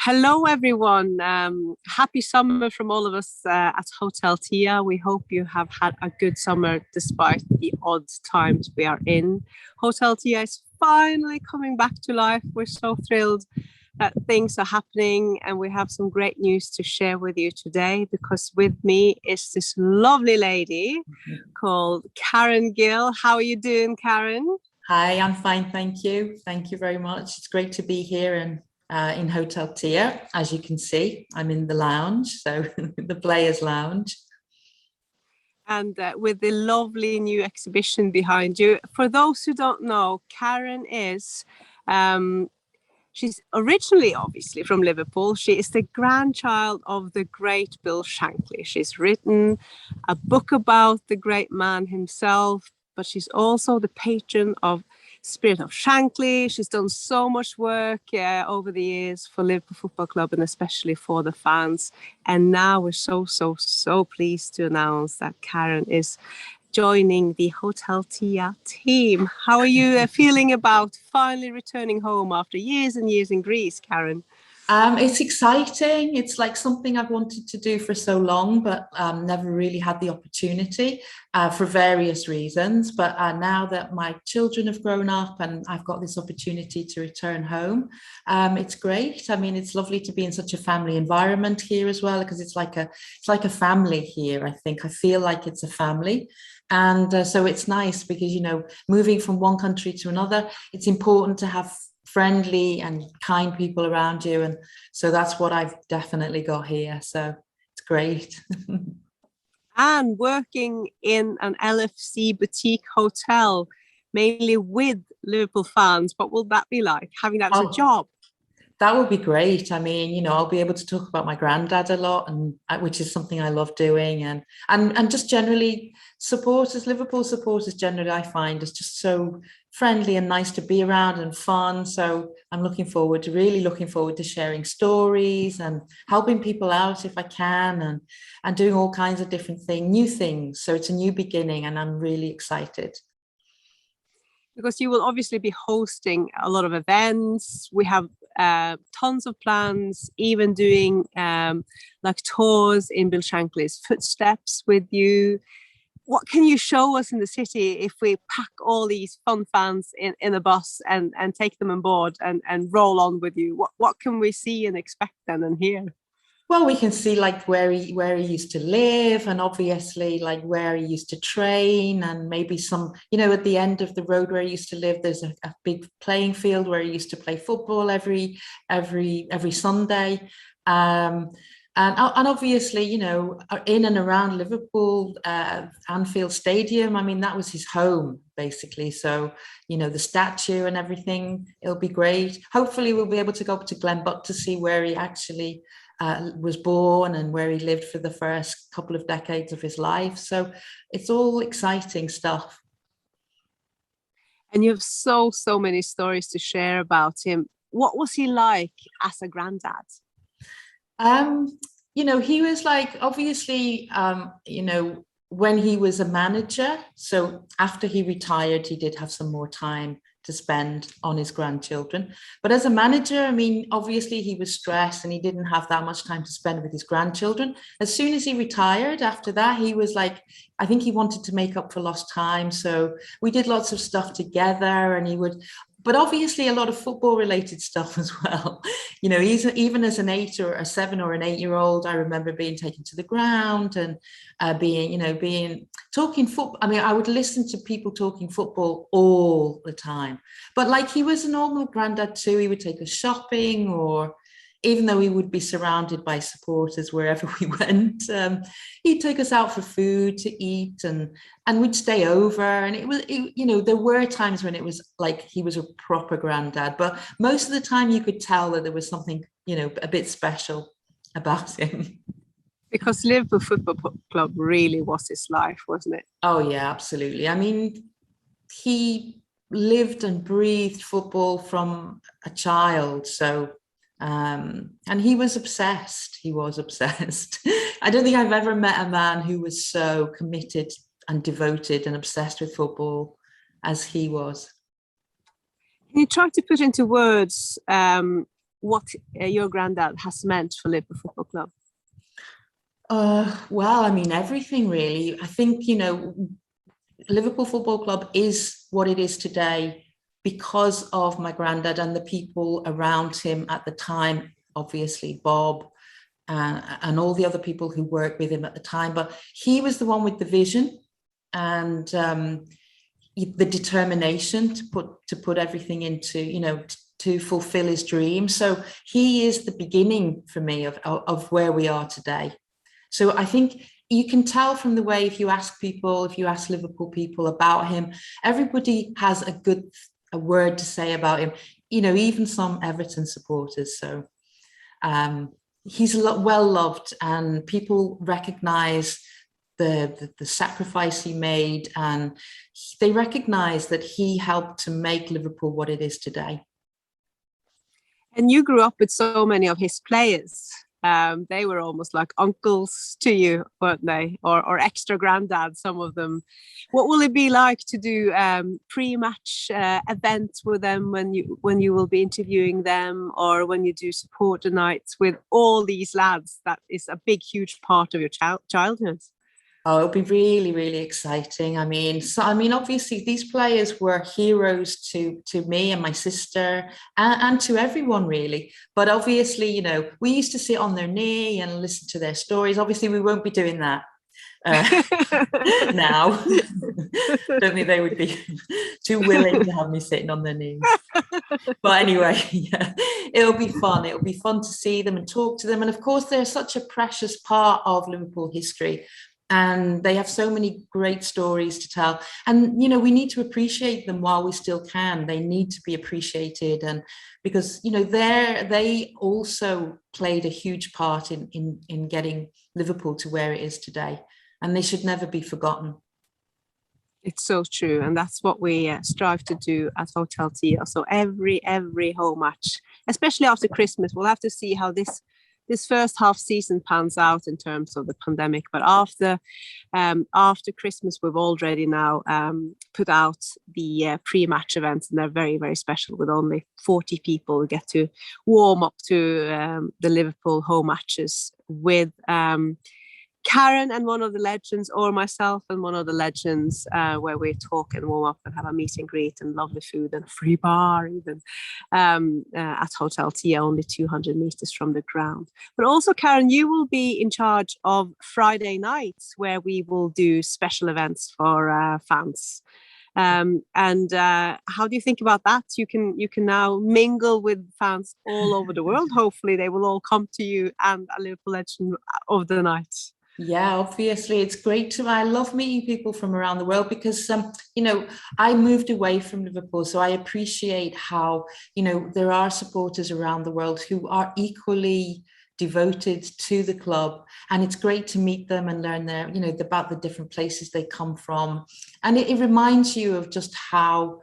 Hello, everyone. Happy summer from all of us at Hotel Tia. We hope you have had a good summer despite the odd times we are in. Hotel Tia is finally coming back to life. We're so thrilled that things are happening, and we have some great news to share with you today because with me is this lovely lady called Karen Gill. How are you doing, Karen? Hi, I'm fine, thank you. Thank you very much. It's great to be here and in Hotel Tia. As you can see, I'm in the lounge, so the Players Lounge. And with the lovely new exhibition behind you. For those who don't know, Karen is, she's originally obviously from Liverpool. She is the grandchild of the great Bill Shankly. She's written a book about the great man himself, but she's also the patron of Spirit of Shankly. She's done so much work over the years for Liverpool Football Club and especially for the fans. And now we're so pleased to announce that Karen is joining the Hotel Tia team. How are you feeling about finally returning home after years and years in Greece, Karen? It's exciting. It's like something I've wanted to do for so long, but never really had the opportunity for various reasons. But now that my children have grown up and I've got this opportunity to return home, it's great. I mean, it's lovely to be in such a family environment here as well, because it's like a family here. I think I feel like it's a family. And so it's nice because, you know, moving from one country to another, it's important to have friendly and kind people around you, and so that's what I've definitely got here, so it's great. And working in an LFC boutique hotel mainly with Liverpool fans, what will that be like, having that as a job? That would be great. I mean, you know, I'll be able to talk about my granddad a lot, and which is something I love doing, and just generally supporters, Liverpool supporters generally, I find is just so friendly and nice to be around and fun. So I'm really looking forward to sharing stories and helping people out if I can, and doing all kinds of different things, new things. So it's a new beginning, and I'm really excited. Because you will obviously be hosting a lot of events. We have tons of plans, even doing like tours in Bill Shankly's footsteps with you. What can you show us in the city if we pack all these fun fans in a bus and take them on board and roll on with you? What can we see and expect then and hear? Well, we can see like where he used to live, and obviously like where he used to train, and maybe some, you know, at the end of the road where he used to live, there's a big playing field where he used to play football every Sunday. And obviously, you know, in and around Liverpool, Anfield Stadium, I mean, that was his home, basically. So, you know, the statue and everything, it'll be great. Hopefully we'll be able to go up to Glenbuck to see where he actually was born and where he lived for the first couple of decades of his life. So it's all exciting stuff. And you have so many stories to share about him. What was he like as a granddad? You know, he was like, obviously, you know, when he was a manager, so after he retired, he did have some more time to spend on his grandchildren. But as a manager, I mean, obviously he was stressed and he didn't have that much time to spend with his grandchildren. As soon as he retired, after that, he was like, I think he wanted to make up for lost time. So we did lots of stuff together, and he would, but obviously a lot of football related stuff as well. You know, he's even as an 8 or a 7 or an 8-year-old, I remember being taken to the ground and being talking football. I mean, I would listen to people talking football all the time, but like he was a normal granddad too. He would take us shopping, or even though he would be surrounded by supporters wherever we went, he'd take us out for food to eat, and we'd stay over. And you know, there were times when it was like he was a proper granddad, but most of the time you could tell that there was something, you know, a bit special about him. Because Liverpool Football Club really was his life, wasn't it? Oh yeah, absolutely. I mean, he lived and breathed football from a child. So and he was obsessed. I don't think I've ever met a man who was so committed and devoted and obsessed with football as he was. Can you try to put into words what your granddad has meant for Liverpool Football Club? Well, I mean, everything really. I think, Liverpool Football Club is what it is today because of my granddad and the people around him at the time, obviously Bob and all the other people who worked with him at the time. But he was the one with the vision and the determination to put everything into, to fulfill his dream. So he is the beginning for me of where we are today. So I think you can tell from the way, if you ask Liverpool people about him, everybody has a word to say about him, even some Everton supporters. So he's well loved, and people recognize the sacrifice he made, and they recognize that he helped to make Liverpool what it is today. And you grew up with so many of his players. They were almost like uncles to you, weren't they? Or extra granddad, some of them. What will it be like to do pre-match events with them when you will be interviewing them, or when you do supporter nights with all these lads? That is a big, huge part of your childhood. Oh, it'll be really, really exciting. I mean, obviously these players were heroes to me and my sister and to everyone really. But obviously, we used to sit on their knee and listen to their stories. Obviously, we won't be doing that now. Don't think they would be too willing to have me sitting on their knees. But anyway, yeah, it'll be fun. It'll be fun to see them and talk to them. And of course, they're such a precious part of Liverpool history. And they have so many great stories to tell. And, we need to appreciate them while we still can. They need to be appreciated. And because, they also played a huge part in getting Liverpool to where it is today. And they should never be forgotten. It's so true. And that's what we strive to do at Hotel Tia. So every home match, especially after Christmas, we'll have to see how this first half season pans out in terms of the pandemic. But after Christmas, we've already now put out the pre-match events, and they're very, very special, with only 40 people who get to warm up to the Liverpool home matches with Karen and one of the legends, or myself and one of the legends, where we talk and warm up and have a meet and greet and lovely food and a free bar even at Hotel Tia, only 200 meters from the ground. But also, Karen, you will be in charge of Friday nights, where we will do special events for fans. And how do you think about that? You can now mingle with fans all over the world. Hopefully they will all come to you and a Liverpool legend of the night. Yeah, obviously it's great I love meeting people from around the world, because I moved away from Liverpool, so I appreciate how there are supporters around the world who are equally devoted to the club, and it's great to meet them and learn about the different places they come from, and it reminds you of just how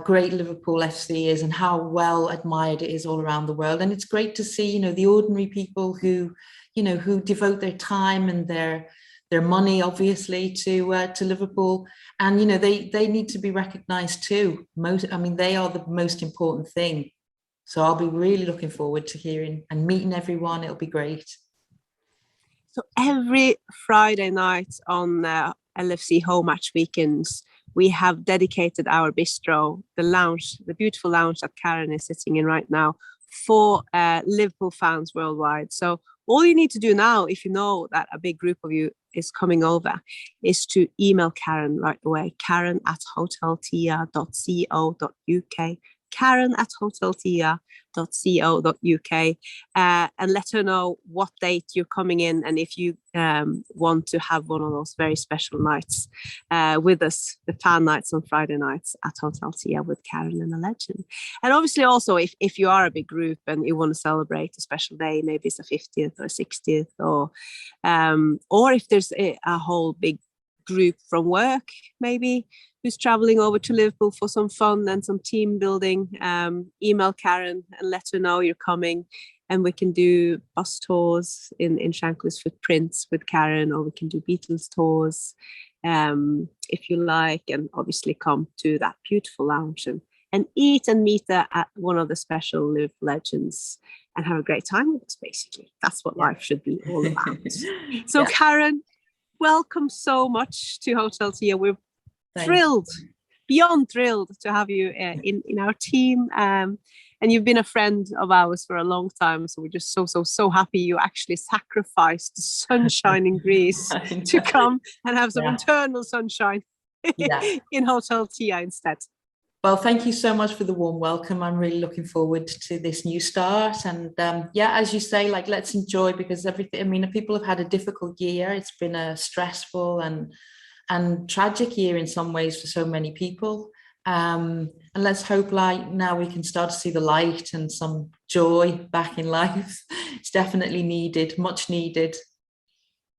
great Liverpool FC is and how well admired it is all around the world. And it's great to see the ordinary people who devote their time and their money, obviously, to Liverpool, and they need to be recognised too. They are the most important thing. So I'll be really looking forward to hearing and meeting everyone. It'll be great. So every Friday night on LFC home match weekends, we have dedicated our bistro, the lounge, the beautiful lounge that Karen is sitting in right now, for Liverpool fans worldwide. So all you need to do now, if you know that a big group of you is coming over, is to email Karen right away, karen@hoteltia.co.uk, karen@hoteltia.co.uk, and let her know what date you're coming in, and if you want to have one of those very special nights with us, the fan nights on Friday nights at Hotel Tia with Karen and a legend. And obviously also, if you are a big group and you want to celebrate a special day, maybe it's a 50th or 60th, or if there's a whole big group from work, maybe, who's traveling over to Liverpool for some fun and some team building, email Karen and let her know you're coming, and we can do bus tours in Shankly's footprints with Karen, or we can do Beatles tours if you like, and obviously come to that beautiful lounge and and eat and meet at one of the special Liverpool legends and have a great time with us, basically. That's what life should be all about. So Karen, welcome so much to Hotel Tia. We're thrilled, beyond thrilled to have you in our team. And you've been a friend of ours for a long time. So we're just so happy you actually sacrificed the sunshine in Greece to come and have some internal sunshine in Hotel Tia instead. Well, thank you so much for the warm welcome. I'm really looking forward to this new start. And as you say, like, let's enjoy, because everything, I mean, people have had a difficult year. It's been a stressful and tragic year in some ways for so many people. And let's hope like now we can start to see the light and some joy back in life. It's definitely needed, much needed.